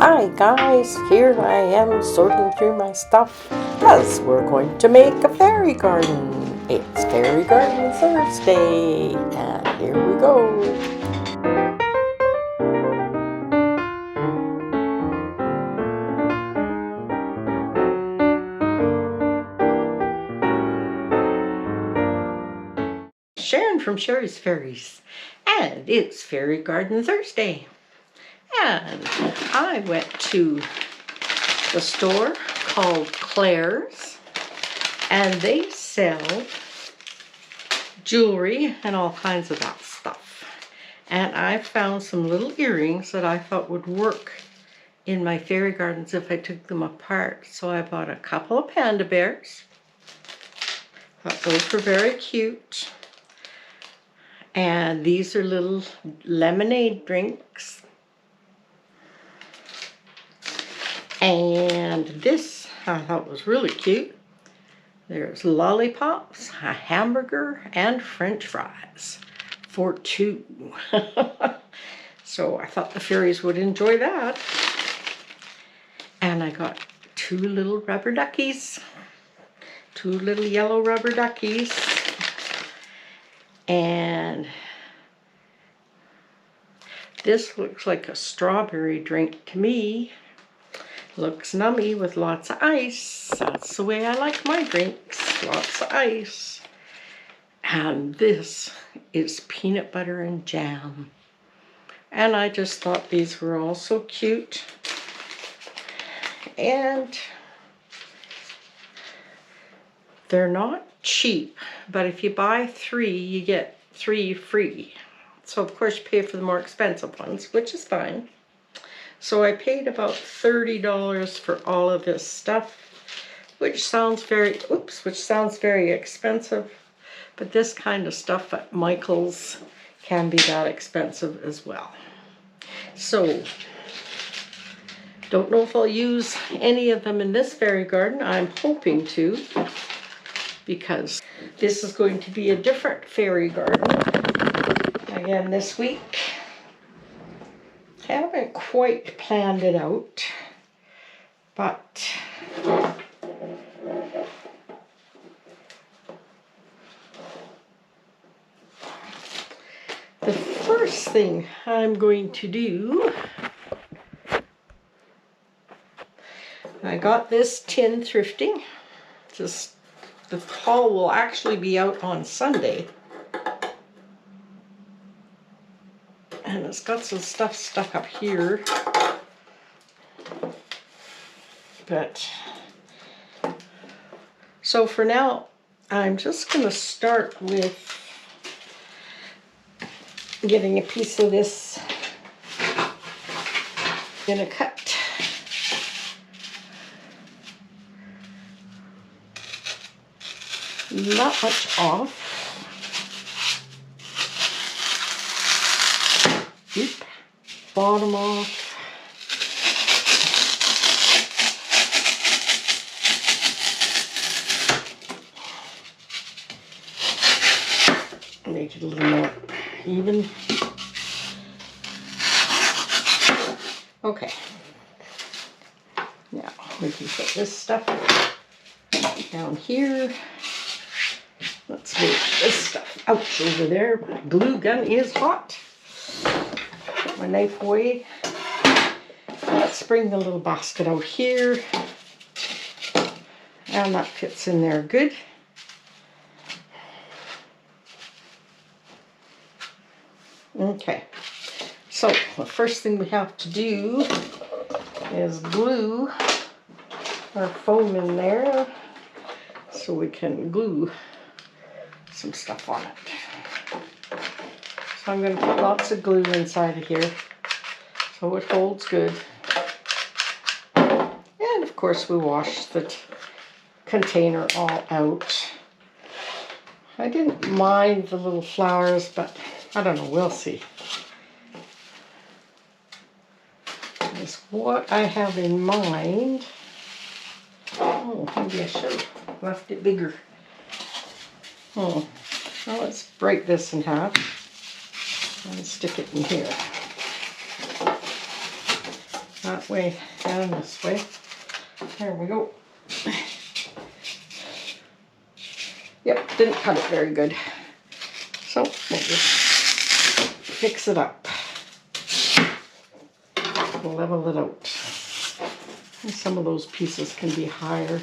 Hi guys, here I am sorting through my stuff because we're going to make a fairy garden. It's Fairy Garden Thursday and here we go. Sharon from Sherry's Fairies, and it's Fairy Garden Thursday. And I went to the store called Claire's and they sell jewelry and all kinds of that stuff. And I found some little earrings that I thought would work in my fairy gardens if I took them apart. So I bought a couple of panda bears. Thought those were very cute. And these are little lemonade drinks. And this I thought was really cute. There's lollipops, a hamburger, and french fries for two. So I thought the fairies would enjoy that. And I got two little rubber duckies. Two little yellow rubber duckies. And this looks like a strawberry drink to me. Looks nummy with lots of ice. That's the way I like my drinks, lots of ice. And this is peanut butter and jam. And I just thought these were all so cute. And they're not cheap, but if you buy three, you get three free. So of course you pay for the more expensive ones, which is fine. So I paid about $30 for all of this stuff, which sounds very expensive. But this kind of stuff at Michael's can be that expensive as well. So, don't know if I'll use any of them in this fairy garden. I'm hoping to, because this is going to be a different fairy garden again this week. Haven't quite planned it out, but the first thing I'm going to do, I got this tin thrifting. The haul will actually be out on Sunday. And it's got some stuff stuck up here. But, so for now, I'm just going to start with getting a piece of this. I'm going to cut not much off. Oop, bottom off. Make it a little more even. Okay. Now we can put this stuff down here. Let's move this stuff out over there. My glue gun is hot. Put my knife away. Let's bring the little basket out here. And that fits in there good. Okay, so the first thing we have to do is glue our foam in there so we can glue some stuff on it. So I'm going to put lots of glue inside of here so it holds good. And of course we wash the container all out. I didn't mind the little flowers, but I don't know, we'll see. Is what I have in mind. Oh, maybe I should have left it bigger. Oh, well, let's break this in half and stick it in here. that way and this way. There we go. Yep, didn't cut it very good. So we'll just fix it up. Level it out. And some of those pieces can be higher.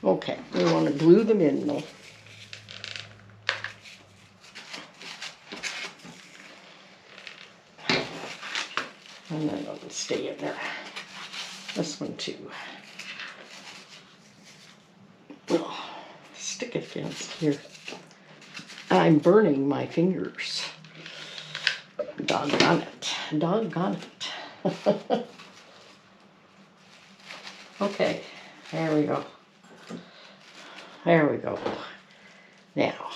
Okay, we want to glue them in though. And then it'll stay in there. This one too. Oh, stick it against here. I'm burning my fingers. Doggone it. Doggone it. Okay, there we go. There we go. Now,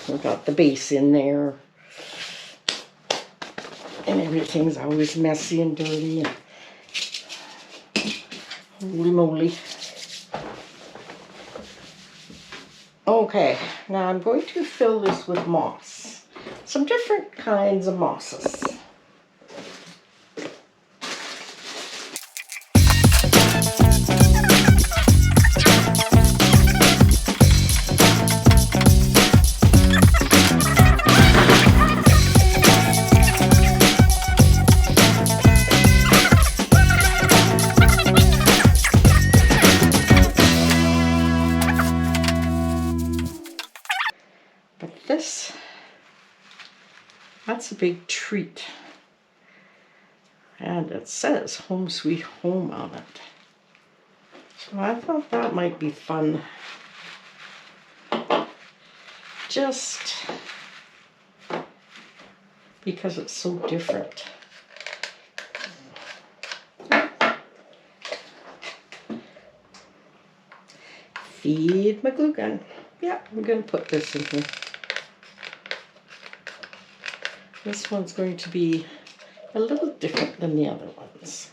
we've got the base in there. And everything's always messy and dirty. And holy moly. Okay, now I'm going to fill this with moss. Some different kinds of mosses. That's a big treat. And it says Home Sweet Home on it. So I thought that might be fun. Just because it's so different. Feed my glue gun. Yeah, I'm going to put this in here. This one's going to be a little different than the other ones.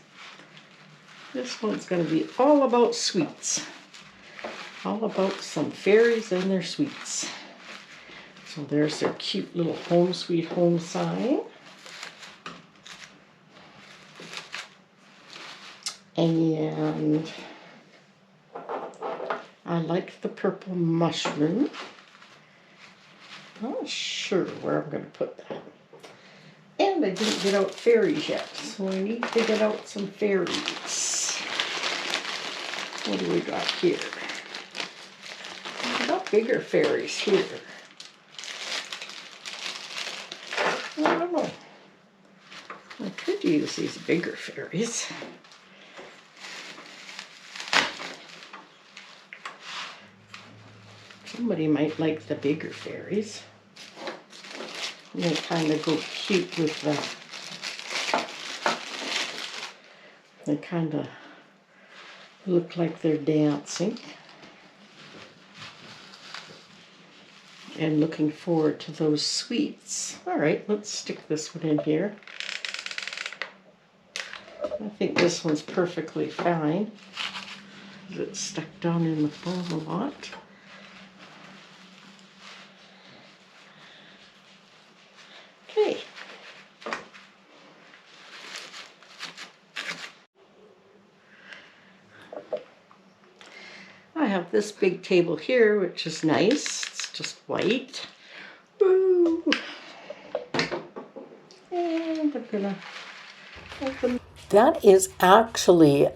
This one's going to be all about sweets. All about some fairies and their sweets. So there's their cute little Home Sweet Home sign. And I like the purple mushroom. I'm not sure where I'm going to put that. And I didn't get out fairies yet, so I need to get out some fairies. What do we got here? We got bigger fairies here. I don't know. I could use these bigger fairies. Somebody might like the bigger fairies. They kind of go cute with the, they kind of look like they're dancing. And looking forward to those sweets. All right, let's stick this one in here. I think this one's perfectly fine. It's stuck down in the foam a lot. Okay. I have this big table here, which is nice. It's just white. Woo! And I'm gonna open. That is actually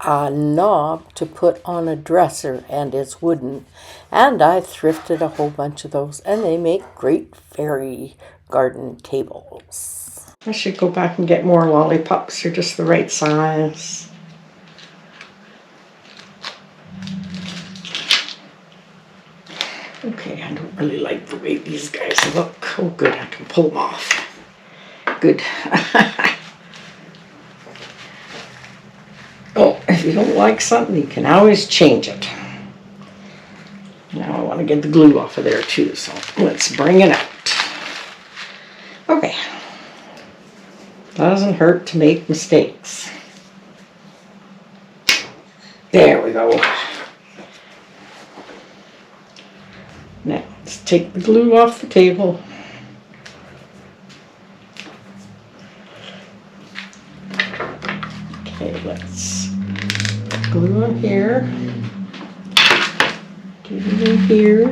a knob to put on a dresser, and it's wooden. And I thrifted a whole bunch of those, and they make great fairy garden tables. I should go back and get more lollipops. They're just the right size. Okay, I don't really like the way these guys look. Oh good, I can pull them off. Good. Oh, if you don't like something, you can always change it. Now I want to get the glue off of there too, so let's bring it out. Okay. Doesn't hurt to make mistakes. There we go. Now, let's take the glue off the table. Okay, let's glue on here. Get it in here.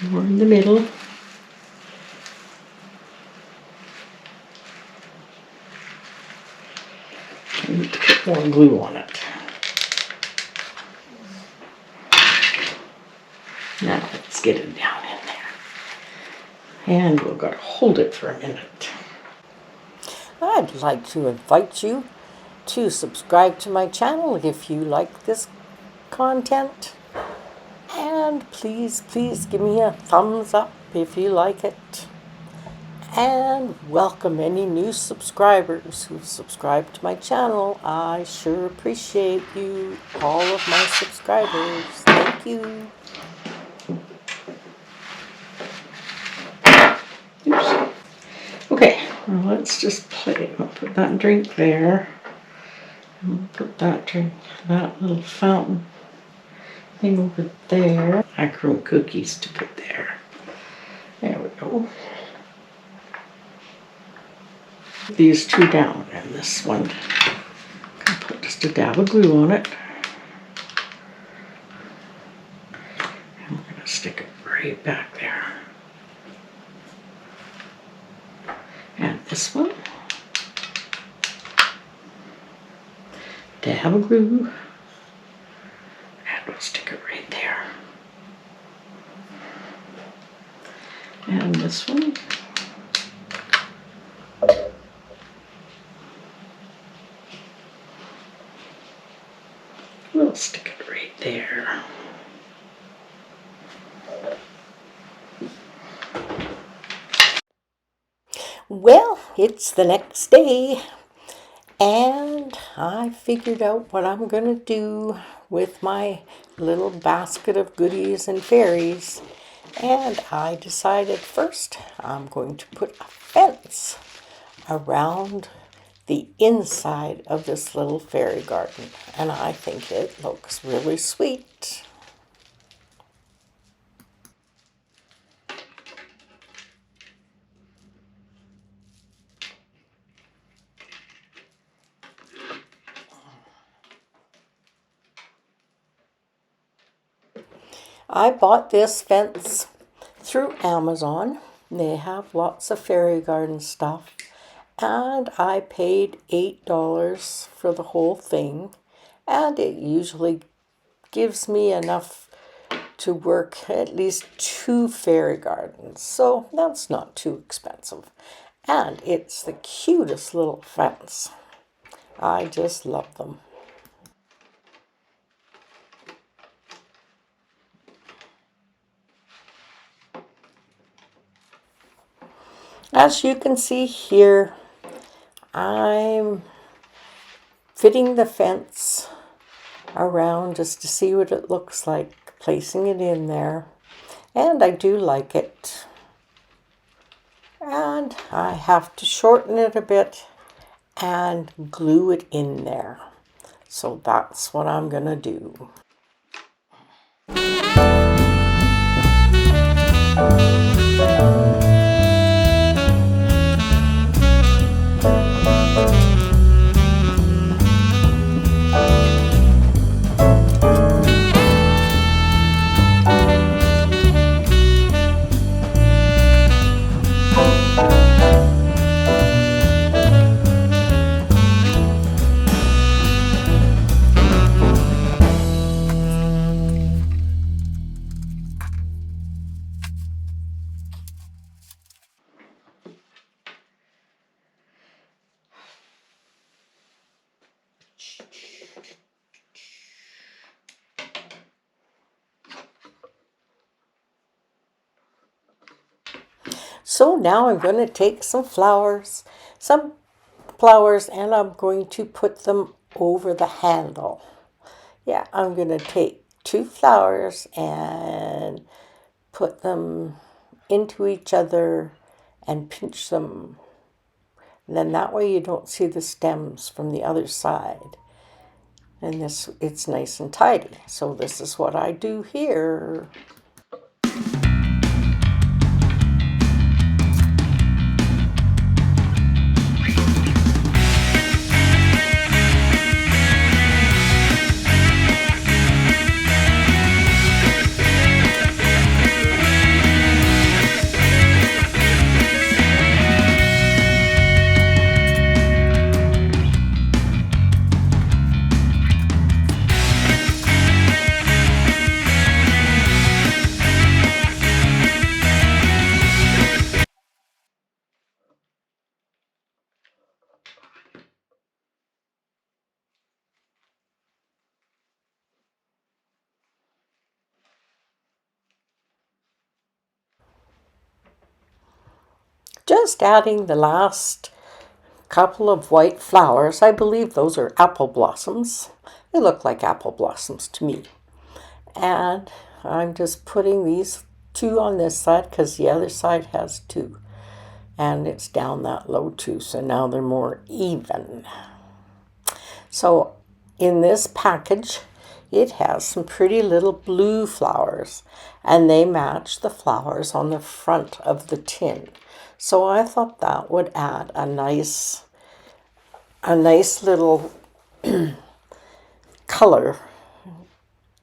More in the middle. I need to put more glue on it. Now let's get it down in there. And we're going to hold it for a minute. I'd like to invite you to subscribe to my channel if you like this content. And please give me a thumbs up if you like it. And welcome any new subscribers who've subscribed to my channel. I sure appreciate you, all of my subscribers. Thank you. Oops. Okay, well, let's just play. I'll put that drink there. And we'll put that drink, that little fountain thing over there. Macaron cookies to put there. There we go. These two down, and this one, I'm gonna put just a dab of glue on it. And we're gonna stick it right back there. And this one, dab of glue, and we'll stick it right there. And this one, we'll stick it right there. Well, it's the next day, and I figured out what I'm going to do with my little basket of goodies and fairies. And I decided first I'm going to put a fence around the inside of this little fairy garden. And I think it looks really sweet. I bought this fence through Amazon. They have lots of fairy garden stuff. And I paid $8 for the whole thing. And it usually gives me enough to work at least 2 fairy gardens. So that's not too expensive. And it's the cutest little fence. I just love them. As you can see here, I'm fitting the fence around just to see what it looks like, placing it in there. And I do like it. And I have to shorten it a bit and glue it in there. So that's what I'm going to do. So now I'm going to take some flowers, and I'm going to put them over the handle. Yeah, I'm going to take 2 flowers and put them into each other and pinch them. And then that way you don't see the stems from the other side. And it's nice and tidy. So this is what I do here. just adding the last couple of white flowers. I believe those are apple blossoms. They look like apple blossoms to me. And I'm just putting these two on this side because the other side has two. And it's down that low too, so now they're more even. So in this package, it has some pretty little blue flowers, and they match the flowers on the front of the tin. So I thought that would add a nice little color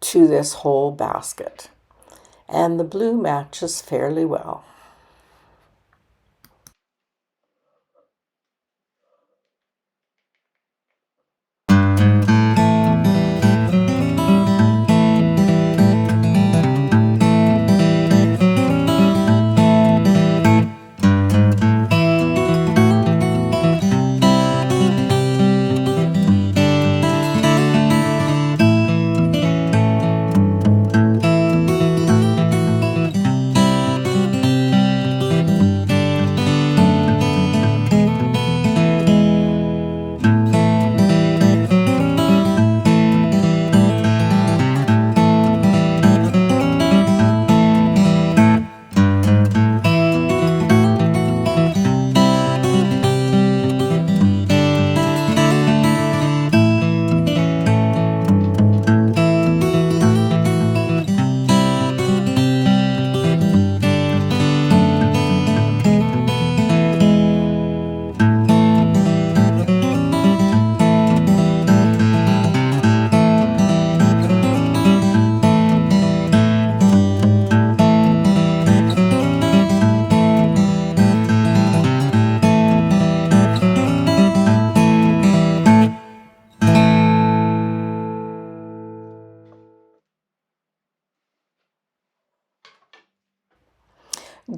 to this whole basket. And the blue matches fairly well.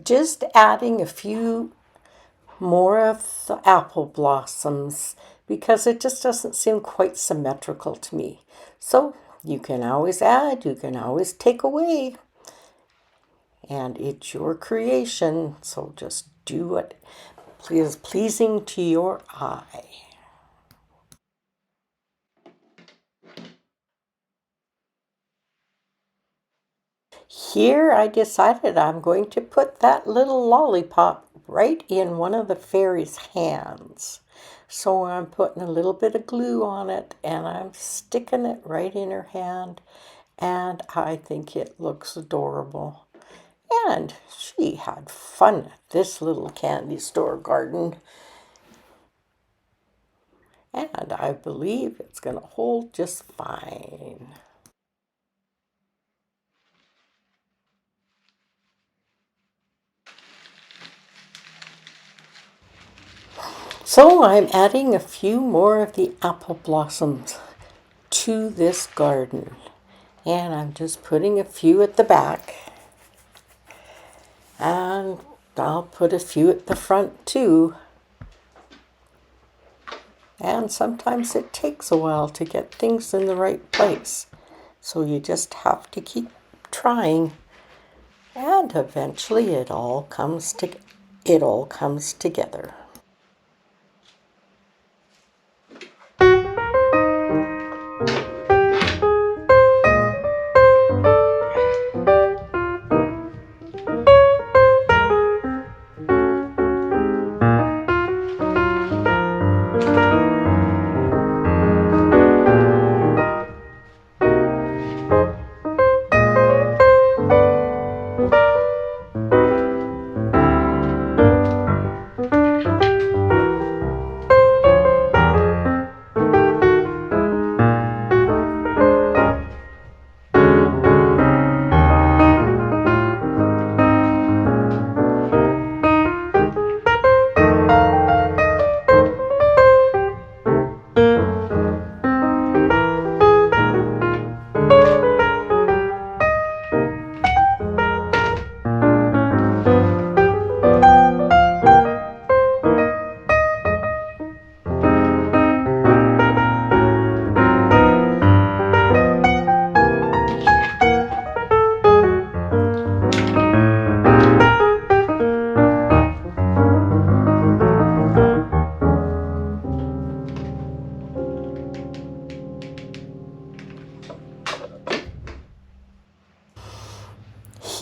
Just adding a few more of the apple blossoms because it just doesn't seem quite symmetrical to me. So you can always add, you can always take away, and it's your creation. So just do what is pleasing to your eye. Here I decided I'm going to put that little lollipop right in one of the fairies' hands. So I'm putting a little bit of glue on it and I'm sticking it right in her hand, and I think it looks adorable. And she had fun at this little candy store garden. And I believe it's going to hold just fine. So I'm adding a few more of the apple blossoms to this garden. And I'm just putting a few at the back. And I'll put a few at the front too. And sometimes it takes a while to get things in the right place. So you just have to keep trying. And eventually it all comes together.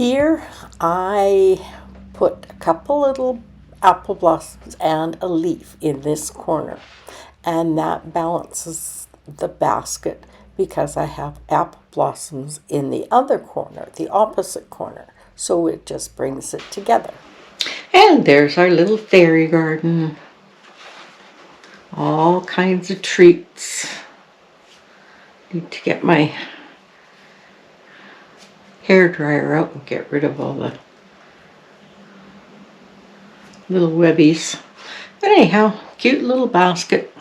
Here I put a couple little apple blossoms and a leaf in this corner, and that balances the basket because I have apple blossoms in the other corner, the opposite corner, so it just brings it together. And there's our little fairy garden. All kinds of treats. Need to get my hair dryer out and get rid of all the little webbies. But anyhow, cute little basket.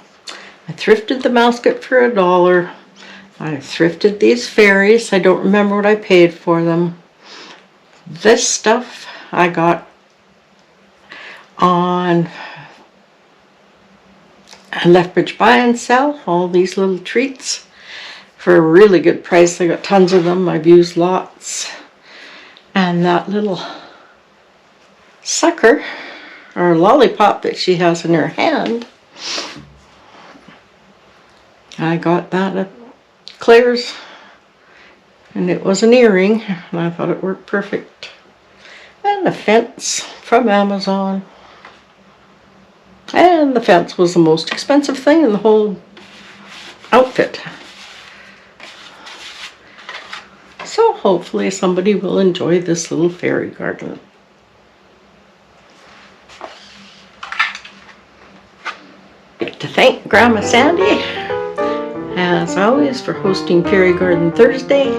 I thrifted the basket for $1. I thrifted these fairies. I don't remember what I paid for them. This stuff I got on Lethbridge Buy and Sell. All these little treats for a really good price. I got tons of them. I've used lots. And that little sucker or lollipop that she has in her hand, I got that at Claire's, and it was an earring, and I thought it worked perfect. And the fence from Amazon. And the fence was the most expensive thing in the whole outfit. So hopefully somebody will enjoy this little fairy garden. To thank Grandma Sandy, as always, for hosting Fairy Garden Thursday.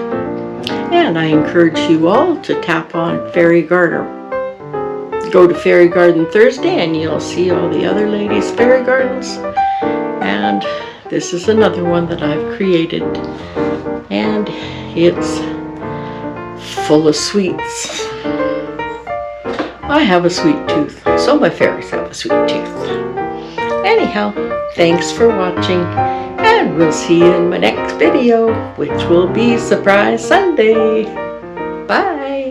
And I encourage you all to tap on Fairy Garden. Go to Fairy Garden Thursday and you'll see all the other ladies' fairy gardens. And this is another one that I've created. And it's full of sweets. I have a sweet tooth, so my fairies have a sweet tooth. Anyhow, thanks for watching, and we'll see you in my next video, which will be Surprise Sunday. Bye!